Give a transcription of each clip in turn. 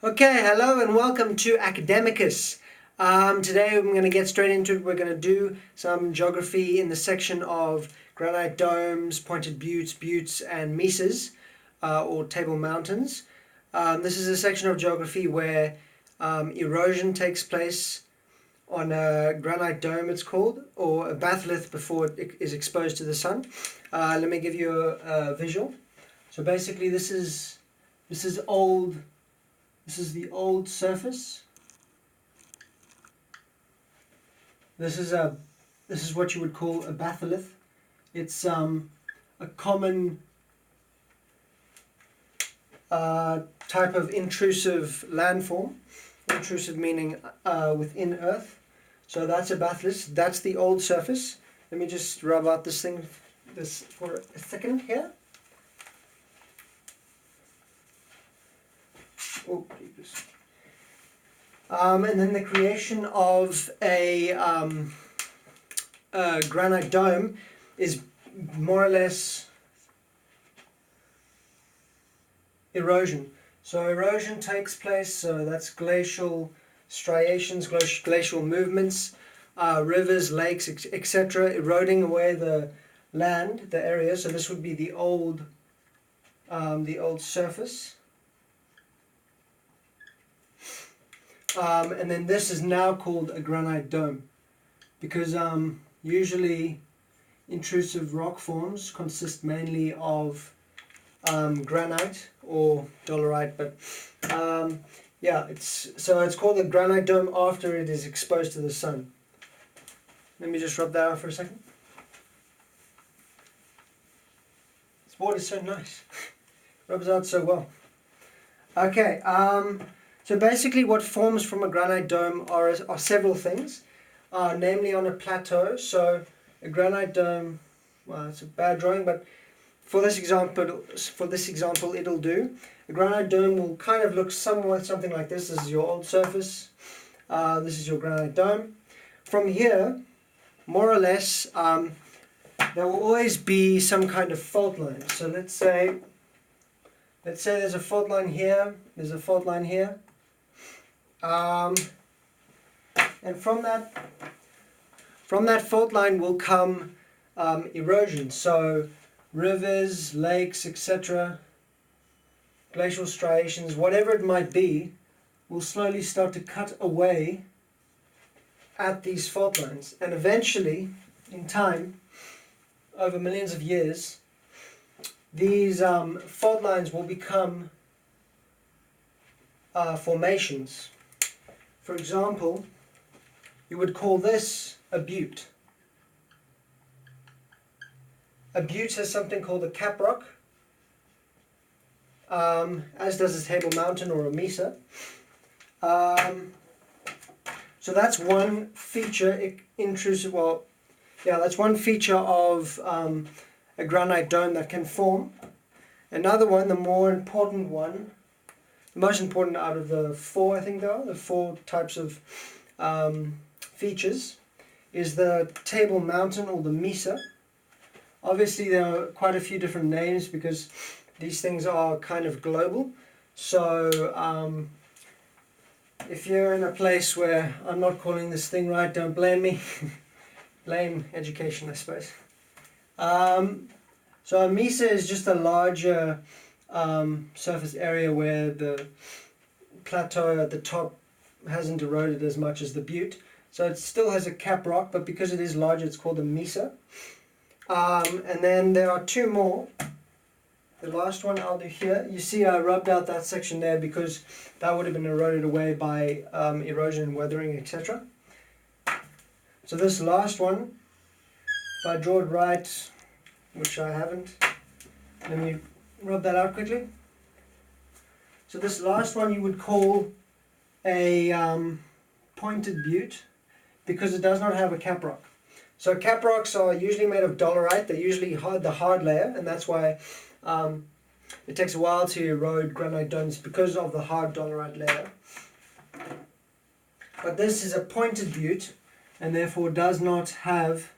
Okay, hello and welcome to Academicus. Today I'm going to get straight into it. We're going to do some geography in the section of granite domes, pointed buttes and mesas, or table mountains. This is a section of geography where erosion takes place on a granite dome, it's called, or a batholith before it is exposed to the sun. Let me give you a visual. So basically this is old. This is the old surface. This is what you would call a batholith. It's a common type of intrusive landform. Intrusive meaning within Earth. So that's a batholith. That's the old surface. Let me just rub out this for a second here. Oh, and then the creation of a granite dome is more or less erosion. So erosion takes place, so that's glacial striations, glacial movements, rivers, lakes, etc., eroding away the land, the area. So this would be the old surface. And then this is now called a granite dome because usually intrusive rock forms consist mainly of granite or dolerite, but yeah, it's called a granite dome after it is exposed to the sun. Let me just rub that out for a second. This board is so nice. Rubs out so well. Okay, so basically what forms from a granite dome are several things, namely on a plateau. So a granite dome, well, it's a bad drawing, but for this example it'll do. A granite dome will kind of look something like this. This is your old surface. This is your granite dome. From here, more or less, there will always be some kind of fault line. So let's say there's a fault line here, there's a fault line here. And from that fault line will come erosion. So rivers, lakes, etc., glacial striations, whatever it might be, will slowly start to cut away at these fault lines. And eventually, in time, over millions of years, these fault lines will become formations. For example, you would call this a butte. A butte has something called a cap rock, as does a table mountain or a mesa. So that's one feature, that's one feature of a granite dome that can form. Another one, the most important out of the four, I think there are, the four types of features, is the table mountain or the mesa. Obviously there are quite a few different names because these things are kind of global. So if you're in a place where I'm not calling this thing right, don't blame me. Blame education, I suppose. So a mesa is just a larger surface area where the plateau at the top hasn't eroded as much as the butte. So it still has a cap rock, but because it is larger, it's called a mesa. And then there are two more. The last one I'll do here. You see I rubbed out that section there because that would have been eroded away by erosion and weathering, etc. So this last one, if I draw it right, which I haven't, let me rub that out quickly. So this last one you would call a pointed butte because it does not have a cap rock. So cap rocks are usually made of dolerite. They're usually the hard layer, and that's why it takes a while to erode granite domes because of the hard dolerite layer. But this is a pointed butte and therefore does not have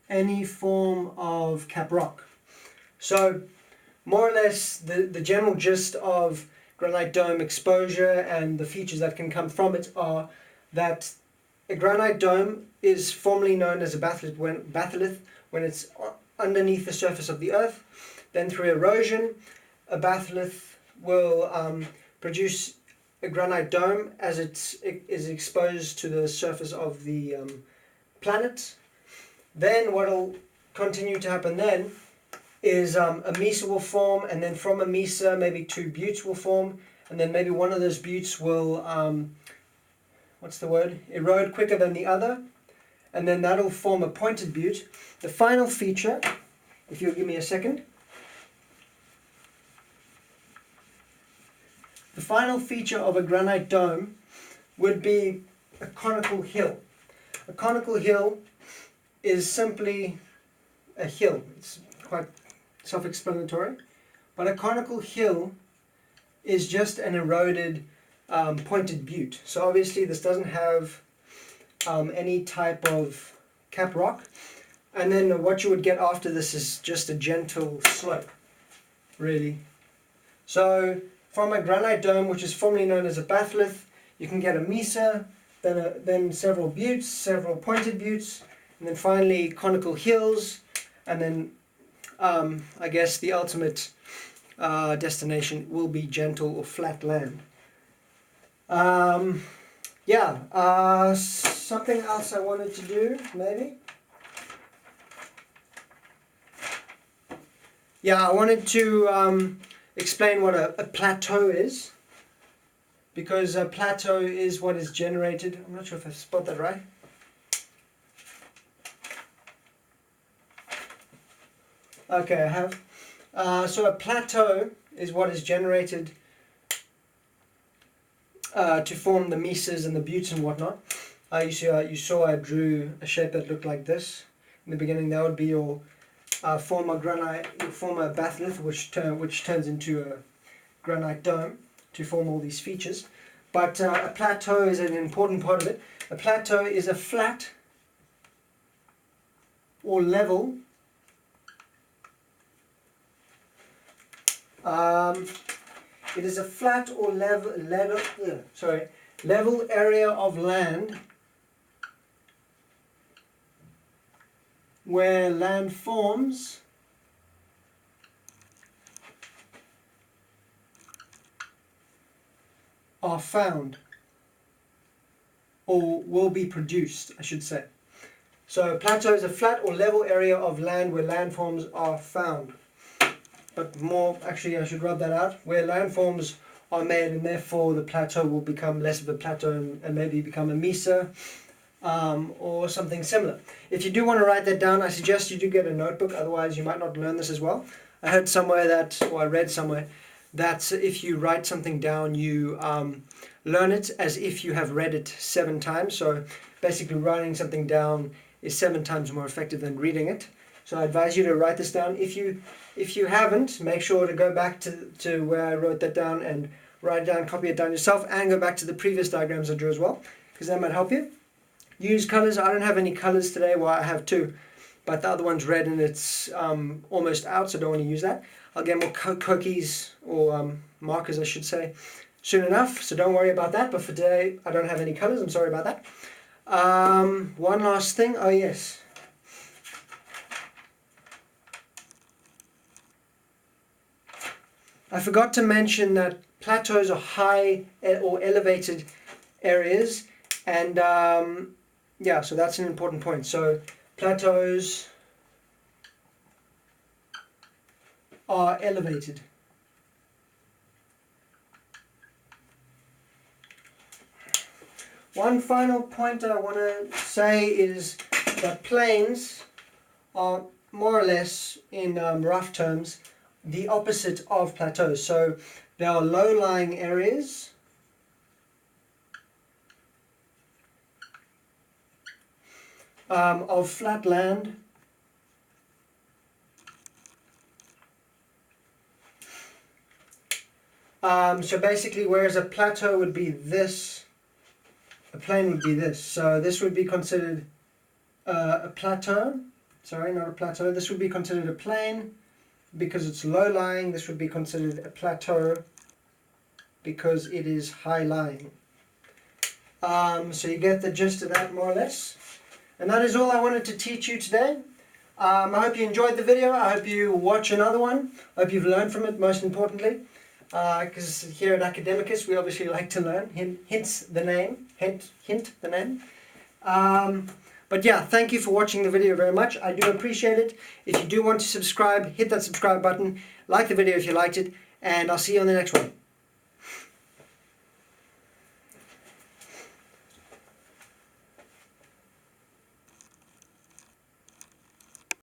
any form of cap rock. So more or less the general gist of Granite Dome exposure and the features that can come from it are that a Granite Dome is formerly known as a batholith when it's underneath the surface of the earth. Then through erosion, a batholith will produce a Granite Dome as it is exposed to the surface of the planet. Then what will continue to happen then is a mesa will form, and then from a mesa maybe two buttes will form, and then maybe one of those buttes will erode quicker than the other, and then that'll form a pointed butte. The final feature, if you'll give me a second, the final feature of a granite dome would be a conical hill. A conical hill is simply a hill. It's quite self-explanatory. But a conical hill is just an eroded pointed butte. So obviously this doesn't have any type of cap rock. And then what you would get after this is just a gentle slope, really. So from a granite dome, which is formerly known as a batholith, you can get a mesa, then several buttes, several pointed buttes, and then finally conical hills, and then I guess the ultimate destination will be gentle or flat land. Something else I wanted to do, maybe? Yeah, I wanted to explain what a plateau is, because a plateau is what is generated. I'm not sure if I've spelled that right. Okay, I have. So a plateau is what is generated to form the mesas and the buttes and whatnot. You saw I drew a shape that looked like this in the beginning. That would be your former batholith, which turns into a granite dome to form all these features. But a plateau is an important part of it. A plateau is a flat or level it is a flat or level area of land where landforms are found, or will be produced, I should say. So a plateau is a flat or level area of land where landforms are found. But more, actually I should rub that out, where landforms are made, and therefore the plateau will become less of a plateau and maybe become a mesa or something similar. If you do want to write that down, I suggest you do get a notebook, otherwise you might not learn this as well. I heard somewhere that, or I read somewhere, that if you write something down, you learn it as if you have read it 7 times. So basically writing something down is 7 times more effective than reading it. So I advise you to write this down. If you haven't, make sure to go back to where I wrote that down and write it down, copy it down yourself, and go back to the previous diagrams I drew as well, because that might help you. Use colors. I don't have any colors today. Well, I have 2, but the other one's red and it's almost out, so I don't want to use that. I'll get more cookies or markers, I should say, soon enough, so don't worry about that. But for today, I don't have any colors. I'm sorry about that. One last thing. Oh, yes. I forgot to mention that plateaus are high or elevated areas, and so that's an important point. So plateaus are elevated. One final point that I want to say is that plains are more or less, in rough terms, the opposite of plateaus. So there are low-lying areas of flat land so basically, whereas a plateau would be this, a plain would be this. So this would be considered a plateau. Sorry, not a plateau. This would be considered a plain. because it's low-lying, this would be considered a plateau because it is high-lying. So you get the gist of that more or less. And that is all I wanted to teach you today. I hope you enjoyed the video. I hope you watch another one. I hope you've learned from it, most importantly. Because here at Academicus we obviously like to learn, hence the name, hint the name. But yeah, thank you for watching the video very much. I do appreciate it. If you do want to subscribe, hit that subscribe button, like the video if you liked it, and I'll see you on the next one.